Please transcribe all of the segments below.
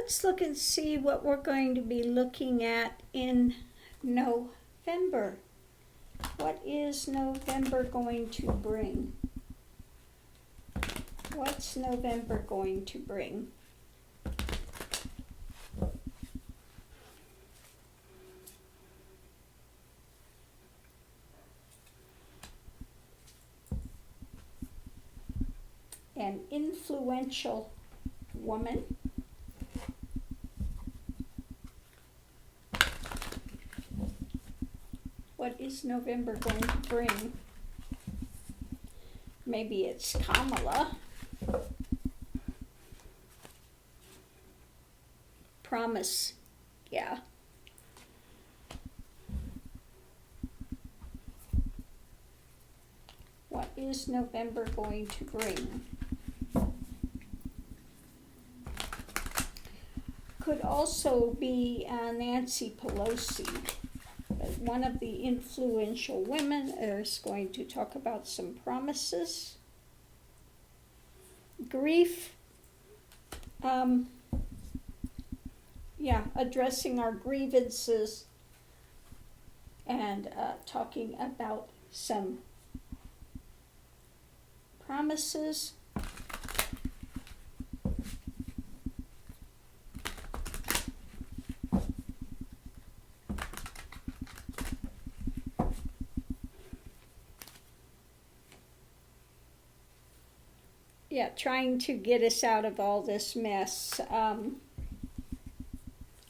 let's look and see what we're going to be looking at in November. What is November going to bring? What's November going to bring? An influential woman. What is November going to bring? Maybe it's Kamala. Promise. Yeah. What is November going to bring? Could also be Nancy Pelosi. But one of the influential women is going to talk about some promises. Grief. Addressing our grievances and talking about some promises. Yeah, trying to get us out of all this mess.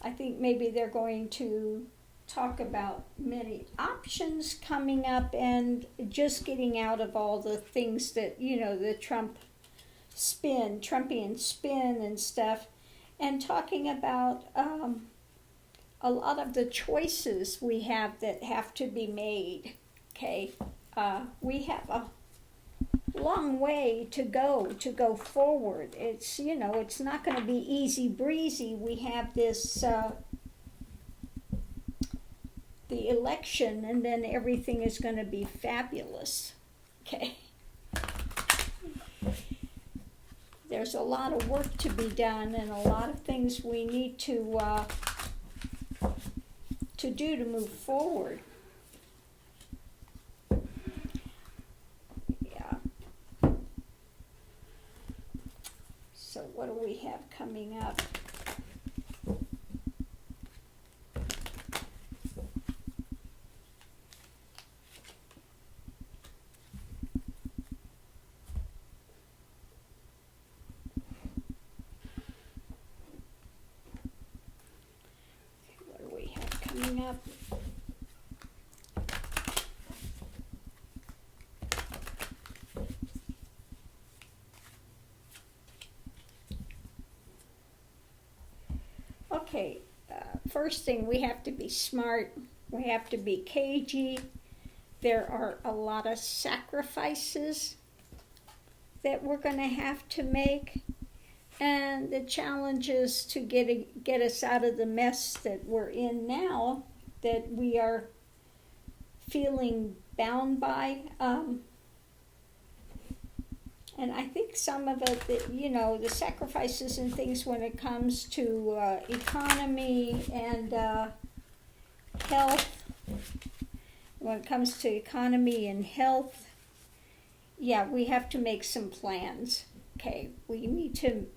I think maybe they're going to talk about many options coming up and just getting out of all the things that, the Trumpian spin and stuff, and talking about a lot of the choices we have that have to be made. Okay, we have a long way to go forward. It's it's not going to be easy breezy. We have this the election, and then everything is going to be fabulous. Okay, there's a lot of work to be done and a lot of things we need to do to move forward. So what do we have coming up? What do we have coming up? Okay, first thing, we have to be smart. We have to be cagey. There are a lot of sacrifices that we're going to have to make. And the challenge is to get us out of the mess that we're in now, that we are feeling bound by. And I think some of it, the sacrifices and things when it comes to economy and health, when it comes to economy and health, we have to make some plans. Okay, we need to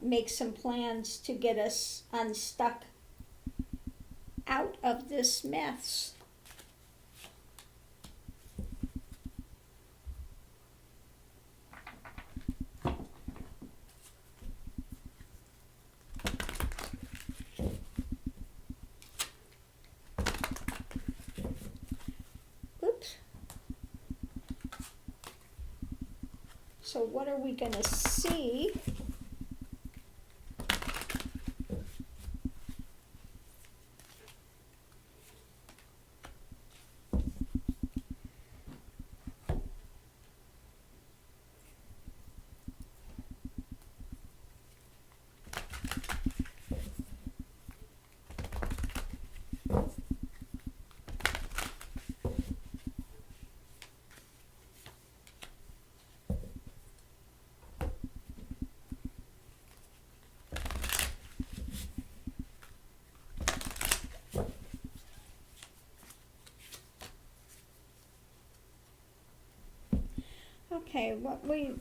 make some plans to get us unstuck out of this mess. So what are we going to see? Okay, what we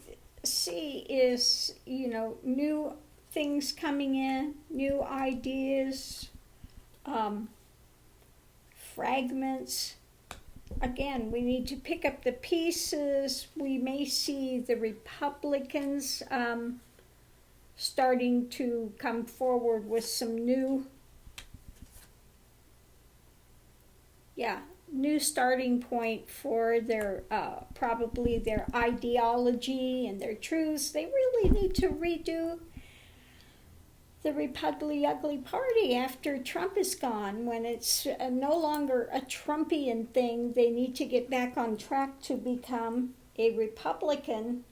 see is, new things coming in, new ideas, fragments. Again, we need to pick up the pieces. We may see the Republicans starting to come forward with some new starting point for their probably their ideology and their truths. They really need to redo the Republican Ugly Party after Trump is gone. When it's no longer a Trumpian thing, they need to get back on track to become a Republican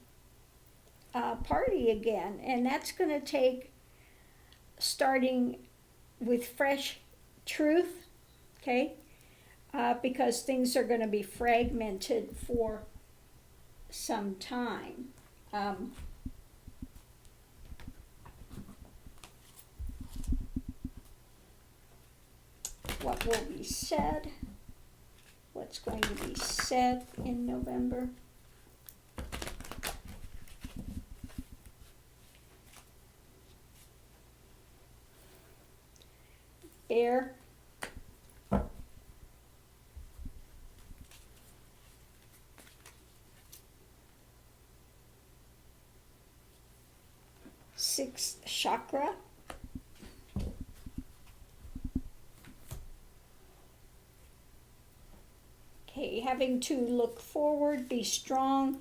party again. And that's going to take starting with fresh truth, okay? Because things are going to be fragmented for some time. What will be said, what's going to be said in November. Bear. Sixth chakra. Okay, having to look forward, be strong,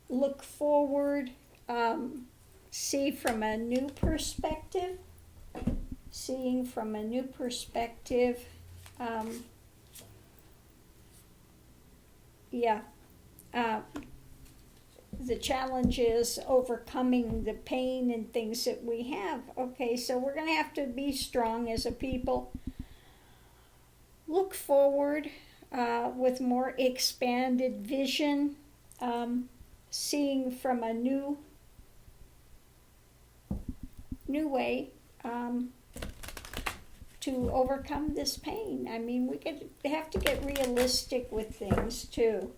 look forward, see from a new perspective, seeing from a new perspective, the challenge is overcoming the pain and things that we have. Okay, so we're going to have to be strong as a people, look forward, with more expanded vision, seeing from a new way to overcome this pain. I mean, we have to get realistic with things too.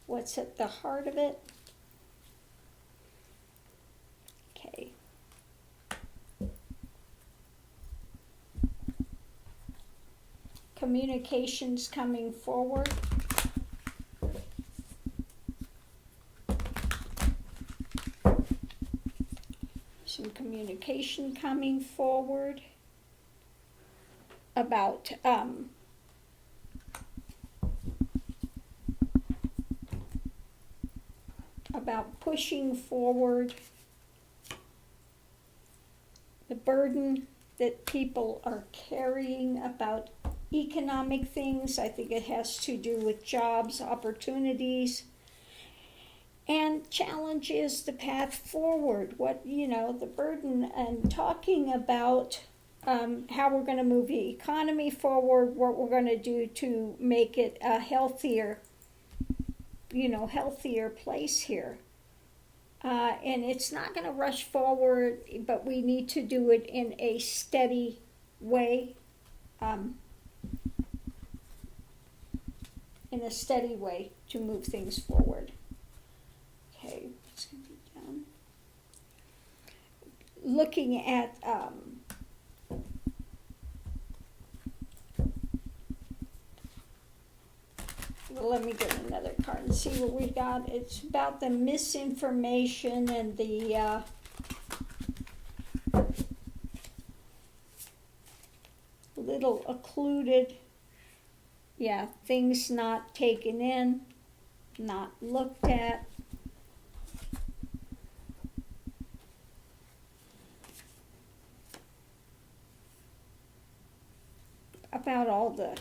What's at the heart of it? Okay. Communications coming forward. Some communication coming forward about pushing forward the burden that people are carrying about economic things. I think it has to do with jobs, opportunities, and challenges the path forward. What, the burden, and talking about how we're going to move the economy forward, what we're going to do to make it a healthier place here. And it's not going to rush forward, but we need to do it in a steady way. To move things forward. Okay, it's going to be done. Looking at let me get another card and see what we got. It's about the misinformation and the little occluded, things not taken in, not looked at. About all the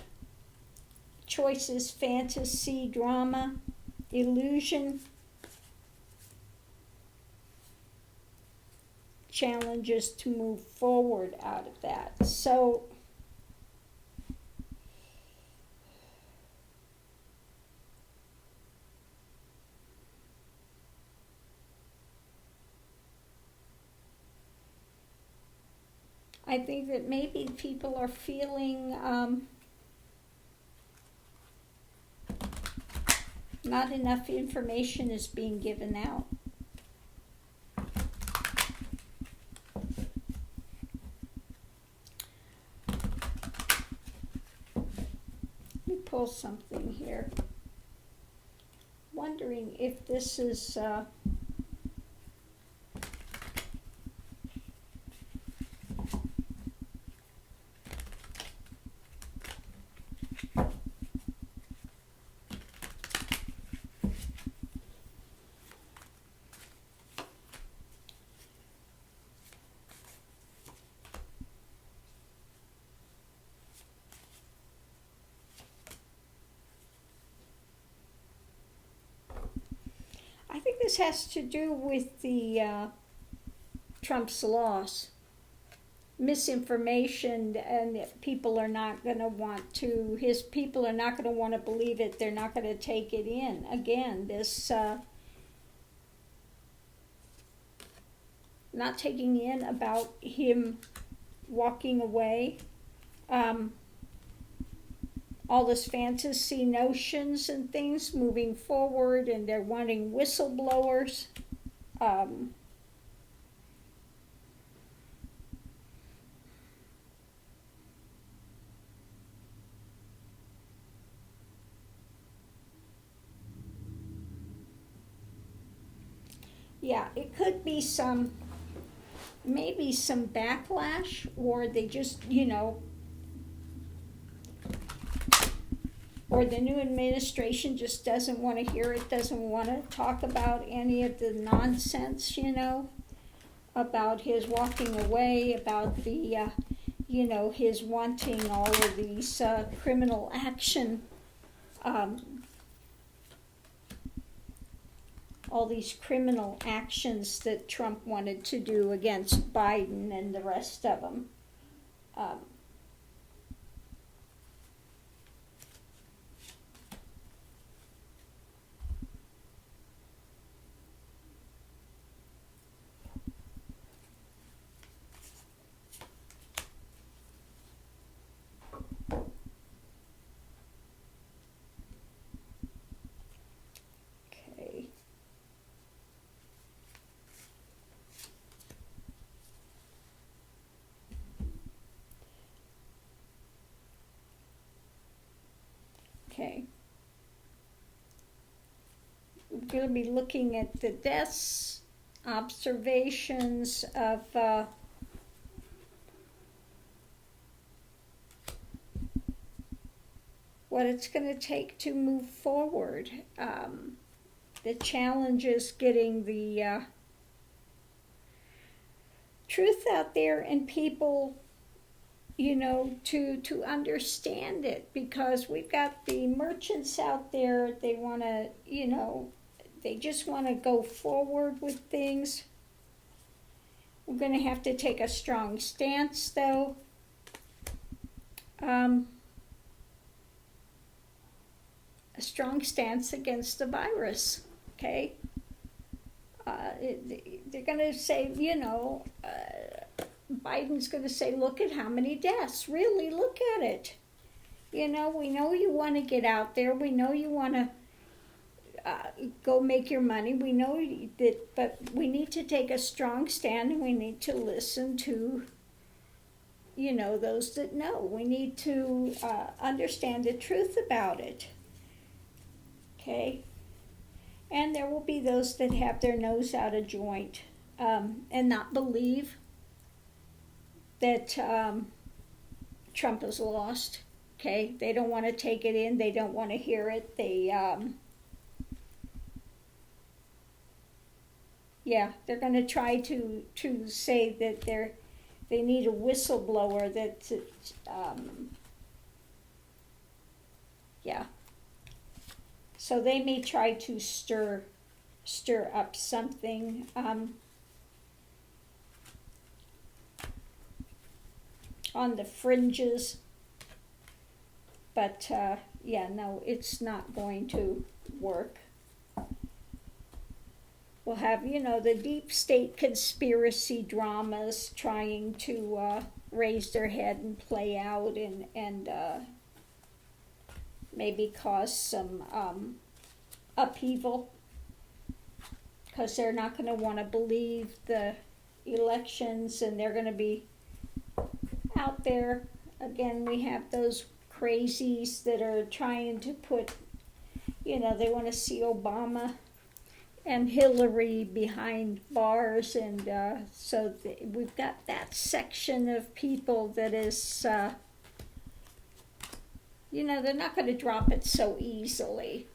choices, fantasy, drama, illusion, challenges to move forward out of that. So I think that maybe people are feeling Not enough information is being given out. Let me pull something here. Wondering if this is I think this has to do with the Trump's loss. Misinformation, and people are not going to want to, his people are not going to want to believe it. They're not going to take it in. Again, this not taking in about him walking away. All this fantasy notions and things moving forward, and they're wanting whistleblowers. Yeah, it could be maybe some backlash, or they just, or the new administration just doesn't want to hear it, doesn't want to talk about any of the nonsense, about his walking away, about the, his wanting all of these criminal action, all these criminal actions that Trump wanted to do against Biden and the rest of them. Okay. We're going to be looking at the deaths, observations of what it's going to take to move forward. The challenge is getting the truth out there and people, to understand it, because we've got the merchants out there. They want to, they just want to go forward with things. We're going to have to take a strong stance, though. A strong stance against the virus, okay? They're going to say, Biden's going to say, look at how many deaths. Really, look at it. We know you want to get out there. We know you want to go make your money. We know that, but we need to take a strong stand, and we need to listen to, those that know. We need to understand the truth about it. Okay? And there will be those that have their nose out of joint and not believe that Trump has lost. Okay, they don't want to take it in. They don't want to hear it. They're going to try to say that they need a whistleblower. So they may try to stir up something. On the fringes, but no, it's not going to work. We'll have, the deep state conspiracy dramas trying to raise their head and play out, and maybe cause some upheaval, because they're not going to want to believe the elections, and they're going to be out there. Again, we have those crazies that are trying to put, they want to see Obama and Hillary behind bars, and so we've got that section of people that is, they're not going to drop it so easily.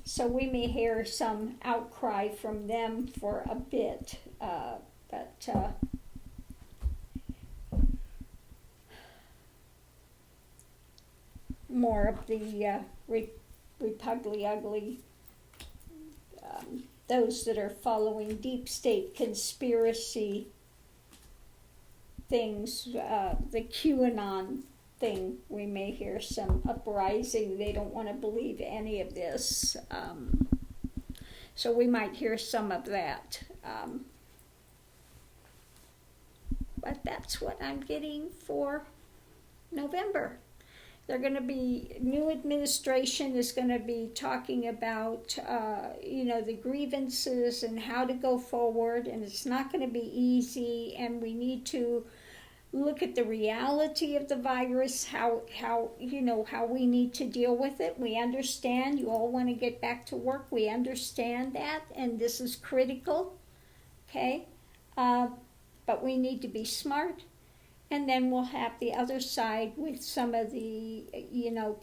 So we may hear some outcry from them for a bit, but more of the repugly ugly, those that are following deep state conspiracy things, the QAnon thing, we may hear some uprising. They don't want to believe any of this, so we might hear some of that, but that's what I'm getting for November. They're going to be, new administration is going to be talking about, the grievances and how to go forward, and it's not going to be easy, and we need to look at the reality of the virus, how we need to deal with it. We understand you all want to get back to work. We understand that, and this is critical, okay? But we need to be smart. And then we'll have the other side with some of the,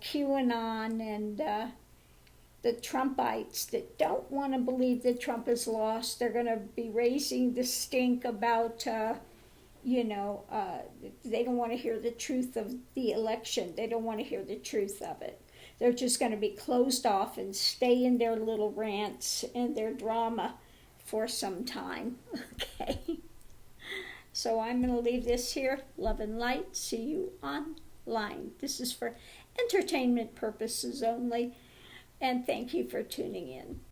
QAnon and the Trumpites that don't want to believe that Trump is lost. They're going to be raising the stink about, they don't want to hear the truth of the election. They don't want to hear the truth of it. They're just going to be closed off and stay in their little rants and their drama for some time, okay? So I'm going to leave this here. Love and light. See you online. This is for entertainment purposes only. And thank you for tuning in.